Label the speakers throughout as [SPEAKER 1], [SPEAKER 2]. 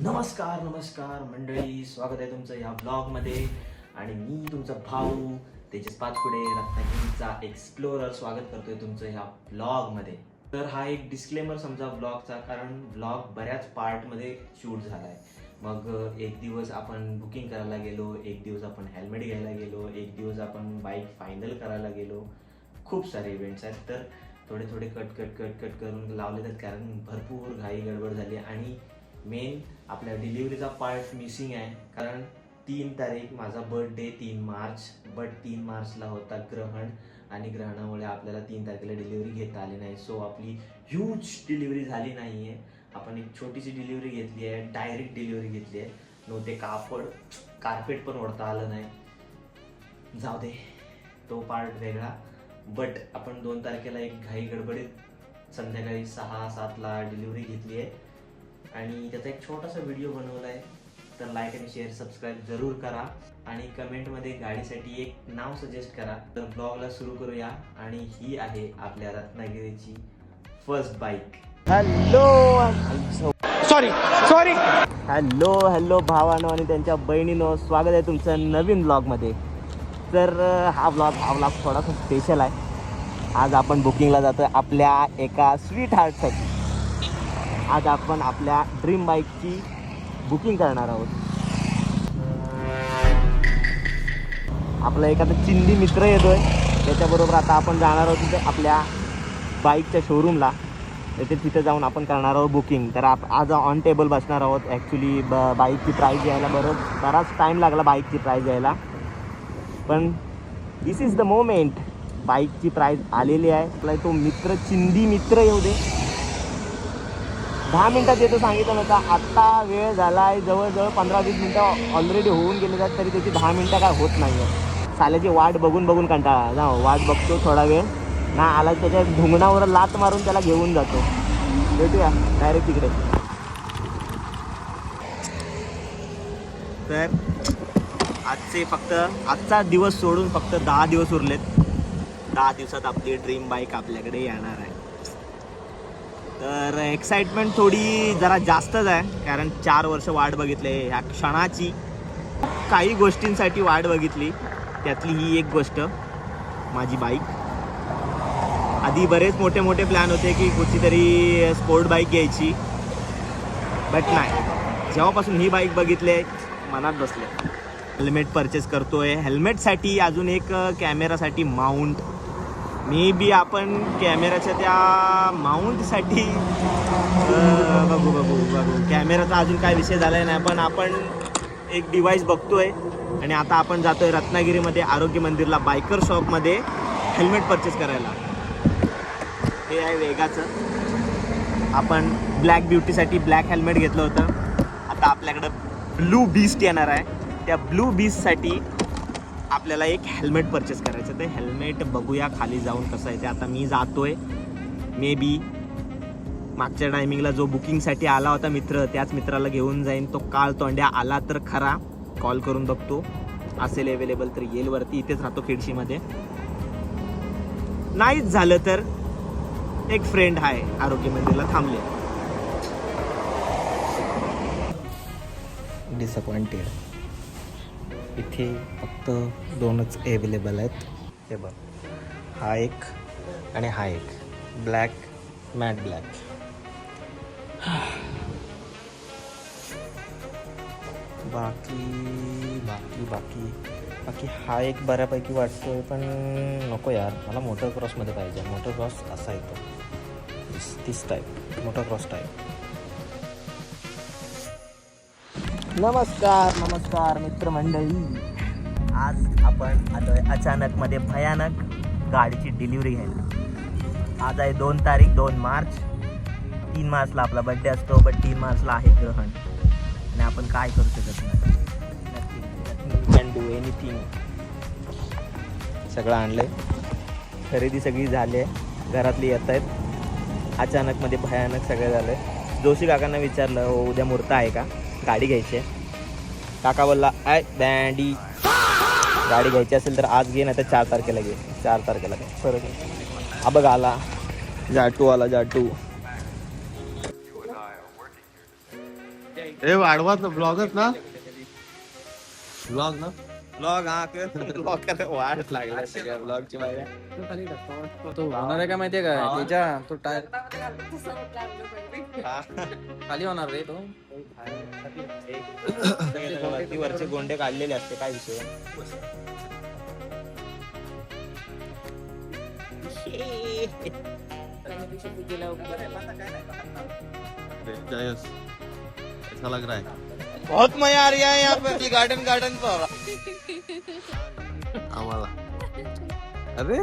[SPEAKER 1] नमस्कार नमस्कार मंडळी, स्वागत आहे तुमचं या ब्लॉगमध्ये. आणि मी तुमचा भाऊ तेजस पाचपुडे, रत्नागिरीचा एक्सप्लोरर, स्वागत करतोय तुमचं ह्या ब्लॉगमध्ये. तर हा एक डिस्क्लेमर समजा ब्लॉगचा, कारण ब्लॉग बऱ्याच पार्टमध्ये शूट झाला आहे. मग एक दिवस आपण बुकिंग करायला गेलो, एक दिवस आपण हेल्मेट घ्यायला गेलो, एक दिवस आपण बाईक फायनल करायला गेलो. खूप सारे इव्हेंट्स आहेत, तर थोडे थोडे कट करून लावले आहेत, कारण भरपूर घाई गडबड झाली. आणि मेन आपल्या डिलिव्हरीचा पार्ट मिसिंग आहे, कारण 3 तारीख माझा बर्थडे 3 मार्च, बट 3 मार्चला होता ग्रहण, आणि ग्रहणामुळे आपल्याला 3 तारखेला डिलिव्हरी घेता आली नाही. सो आपली ह्यूज डिलिव्हरी झाली नाही आहे. आपण एक छोटीशी डिलिव्हरी घेतली आहे, डायरेक्ट डिलिव्हरी घेतली आहे. नव्हते कार्पेट पण ओढता आलं नाही. जाऊ दे, तो पार्ट वेगळा. बट आपण 2 तारखेला एक घाई गडबडीत संध्याकाळी 6-7ला डिलिव्हरी घेतली आहे, आणि त्याचा एक छोटासा व्हिडिओ बनवला आहे. तर लाईक आणि शेअर सबस्क्राईब जरूर करा, आणि कमेंटमध्ये गाडीसाठी एक नाव सजेस्ट करा. तर ब्लॉगला सुरू करूया. आणि ही आहे आपल्या रत्नागिरीची फर्स्ट बाईक. हॅलो भावानो आणि त्यांच्या बहिणीनो, स्वागत आहे तुमचं नवीन ब्लॉगमध्ये. तर हा ब्लॉग थोडासा स्पेशल आहे. आज आपण बुकिंगला जातो आपल्या एका स्वीट हार्टसाठी. आज आपण आपल्या ड्रीम बाईकची बुकिंग करणार आहोत. आपला एखादा चिंदी मित्र येतोय, त्याच्याबरोबर आता आपण जाणार आहोत तिथे आपल्या बाईकच्या शोरूमला. तिथे जाऊन आपण करणार आहोत बुकिंग. तर आज ऑन टेबल बसणार आहोत. ॲक्च्युली बाईकची प्राईस यायला बराच टाईम लागला बाईकची प्राईस यायला, पण दिस इज द मोमेंट. बाईकची प्राईस आलेली आहे. आपला तो मित्र, चिंदी मित्र येऊ दे. 10 मिनटात येतो सांगितलं नव्हतं. आत्ता वेळ झाला आहे जवळजवळ 15-20 मिनटं ऑलरेडी होऊन गेले आहेत, तरी त्याची 10 मिनटं काय होत नाही आहे. साल्याची वाट बघून कंटाळा जा. वाट बघतो थोडा वेळ ना, आला त्याच्या ढुंगणावर लात मारून त्याला घेऊन जातो. भेटूया डायरेक्ट तिकडे. तर आजचा दिवस सोडून फक्त 10 दिवस उरलेत. 10 दिवसात आपली ड्रीम बाईक आपल्याकडे येणार आहे. तर एक्साइटमेंट थोडी जरा जास्तच आहे, कारण 4 वर्ष वाट बघितली ह्या क्षणाची. काही गोष्टींसाठी वाट बघितली, त्यातली ही एक गोष्ट माझी बाईक. आधी बरेच मोठे प्लॅन होते की कुठची तरी स्पोर्ट बाईक घ्यायची, बट नाही. जेव्हापासून ही बाईक बघितली मनात बसले. हेल्मेट परचेस करतोय. हेल्मेटसाठी अजून एक कॅमेरासाठी माउंट. मे बी आपण कॅमेराच्या त्या माउंटसाठी बघू. कॅमेराचा अजून काय विषय झाला नाही, पण आपण एक डिव्हाइस बघतोय. आणि आता आपण जातोय रत्नागिरीमध्ये आरोग्य मंदिरला, बायकर शॉपमध्ये हेल्मेट परचेस करायला. हे आहे वेगाचं. आपण ब्लॅक ब्युटीसाठी ब्लॅक हेल्मेट घेतलं होतं. आता आपल्याकडं ब्लू बीस्ट येणार आहे. त्या ब्लू बीस्टसाठी आपल्याला एक हेल्मेट परचेस करायचं. ते हेल्मेट बघूया खाली जाऊन कसं आहे ते. आता मी जातोय. मे बी मागच्या टायमिंगला जो बुकिंगसाठी आला होता मित्र, त्याच मित्राला घेऊन जाईन. तो काळ तोंड्या आला तर खरा, कॉल करून बघतो. असेल अवेलेबल तर येईल वरती. इथेच राहतो खिडशीमध्ये. नाहीच झालं तर एक फ्रेंड आहे आरोग्य मंदिरला थांबले. डिसअपॉइंटेड. इथे फक्त 2च अवेलेबल आहेत. हे बघ, हा एक आणि हा एक ब्लॅक, मॅट ब्लॅक. बाकी हा एक बऱ्यापैकी वाटतोय, पण नको यार, मला मोटर क्रॉसमध्ये पाहिजे. मोटर क्रॉस असा येतो, तीस टाईप, मोटर क्रॉस टाईप. नमस्कार मित्रमंडळी. आज आपण आलोय अचानकमध्ये भयानक गाडीची डिलिव्हरी घ्यायला. आज आहे 2 तारीख 2 मार्च. 3 मार्चला आपला बड्डे असतो, बट 3 मार्चला आहे ग्रहण, आणि आपण काय करू शकत नाही. Nothing can do anything. सगळं आणलंय, खरेदी सगळी झाली आहे, घरातली येत आहेत. अचानकमध्ये भयानक सगळं झालं आहे. जोशी काकांना विचारलं, हो उद्या मुहूर्त आहे का, गाडी घ्यायची आहे. काका बोलला आय बँडी, गाडी घ्यायची असेल तर आज घे, नाही तर 4 तारखेला घे. 4 तारखेला काय फरक आहे. हा बघ आला जाटू.
[SPEAKER 2] Thank हे वाढवाच ब्लॉगच ना ब्लॉग ना
[SPEAKER 1] ब्लॉग हा ब्लॉग करायला वाढ लागला सगळ्या ब्लॉगची माझ्या.
[SPEAKER 3] तो होणार आहे का माहितीये का त्याच्या तो टायर खाली होणार रे तो.
[SPEAKER 1] वरती वरचे गोंडे काढलेले असते काय विषय.
[SPEAKER 2] ऐसा लग रहा है
[SPEAKER 1] बहुत मजा आ रहा है यहाँ पे गार्डन गार्डन पर.
[SPEAKER 2] आम्हाला अरे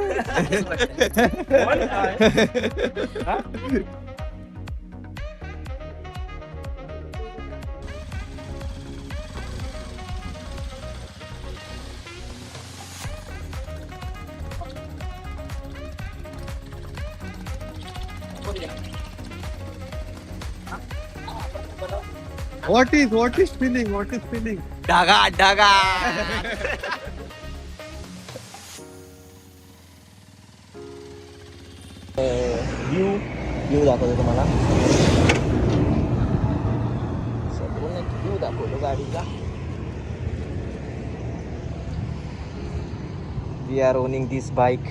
[SPEAKER 2] what is spinning
[SPEAKER 1] ढगा ढगा. व्ह्यू दाखवतो तुम्हाला. व्ह्यू दाखवतो गाडीचा. We are owning this bike.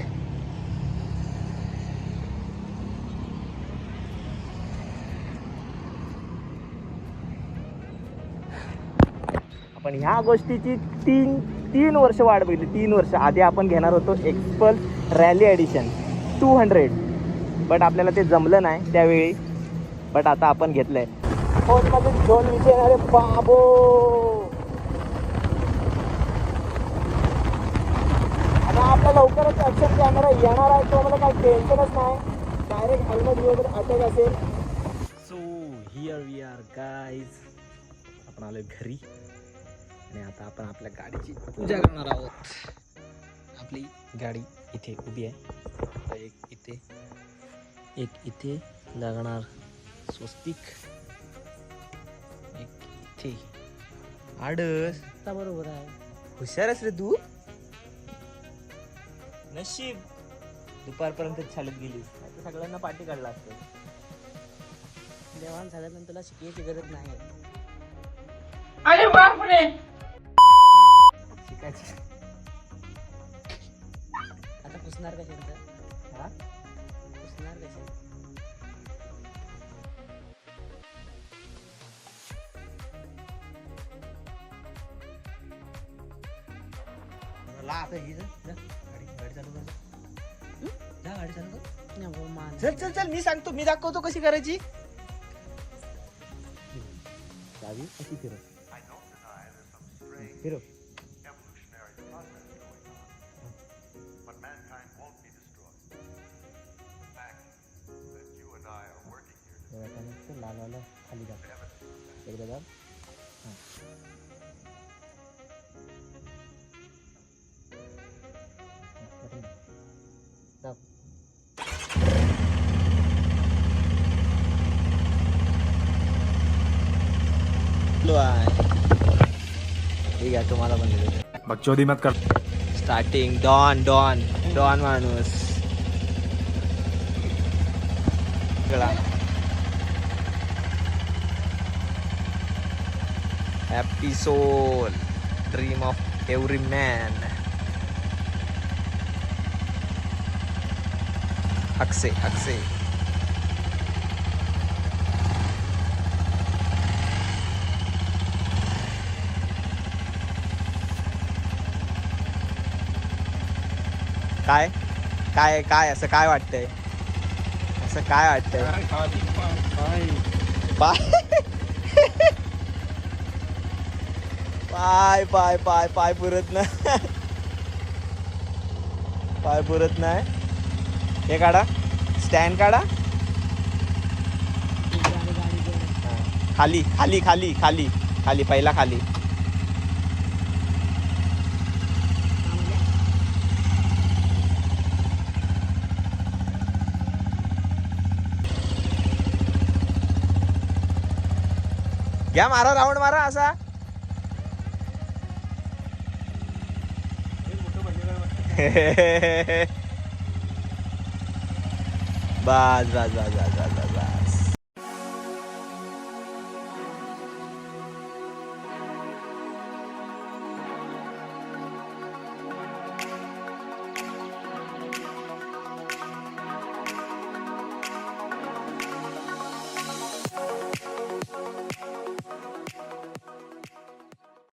[SPEAKER 1] पण ह्या गोष्टीची तीन वर्ष वाट बघितली. 3 वर्ष आधी आपण घेणार होतो एक्सपल्स रॅली एडिशन 200, बट आपल्याला ते जमलं नाही त्यावेळी. बट आता आपण घेतलंय. फोनमध्ये दोन विषय येणार आहे बाबो. आणि आपला लवकरच ॲक्शन कॅमेरा येणार आहे. तो मला काही टेन्शनच नाही. डायरेक्ट हेल्मेट वगैरे अटॅक असेल. So here we are guys. आपण आलोय घरी आणि आता आपण आपल्या गाडीची पूजा करणार आहोत. आपली गाडी इथे उभी आहे. एक इथे लागणार स्वस्तिक. एक इथे आडस. बरोबर आहे. हुशारच रे तू. नशीब दुपारपर्यंत चालत गेलीस. सगळ्यांना पाठी काढला असतं. देवाण झाल्यानंतर तुला शिकायची गरज नाही.
[SPEAKER 4] अरे बापरे.
[SPEAKER 1] शिकायची.
[SPEAKER 4] आता पुसणार कशा
[SPEAKER 1] हा
[SPEAKER 4] पुसणार कशा.
[SPEAKER 1] ला आता ही गाडी चालू कर. जा गाडी चालू कर. चल चल चल मी सांगतो. मी दाखवतो कशी करायची. चावी अशी फिरव. फिरव. लाल वाला खाली जात. एकदा दाब. दाब. ठीक आहे तुम्हाला पण दिलं.
[SPEAKER 2] बकचोदी मत कर.
[SPEAKER 1] स्टार्टिंग डॉन डॉन डॉन माणूस. Happy soul dream of every man. हक्से हक्से. काय काय काय असं काय वाटतंय. असं काय वाटतंय. पाय पाय पाय पाय पुरत नाही. पाय पुरत नाही. हे काढा. स्टँड काढा. खाली खाली खाली खाली खाली पहिला खाली. घ्या मारा. राऊंड मारा असा. बस बस बस बस बस बस.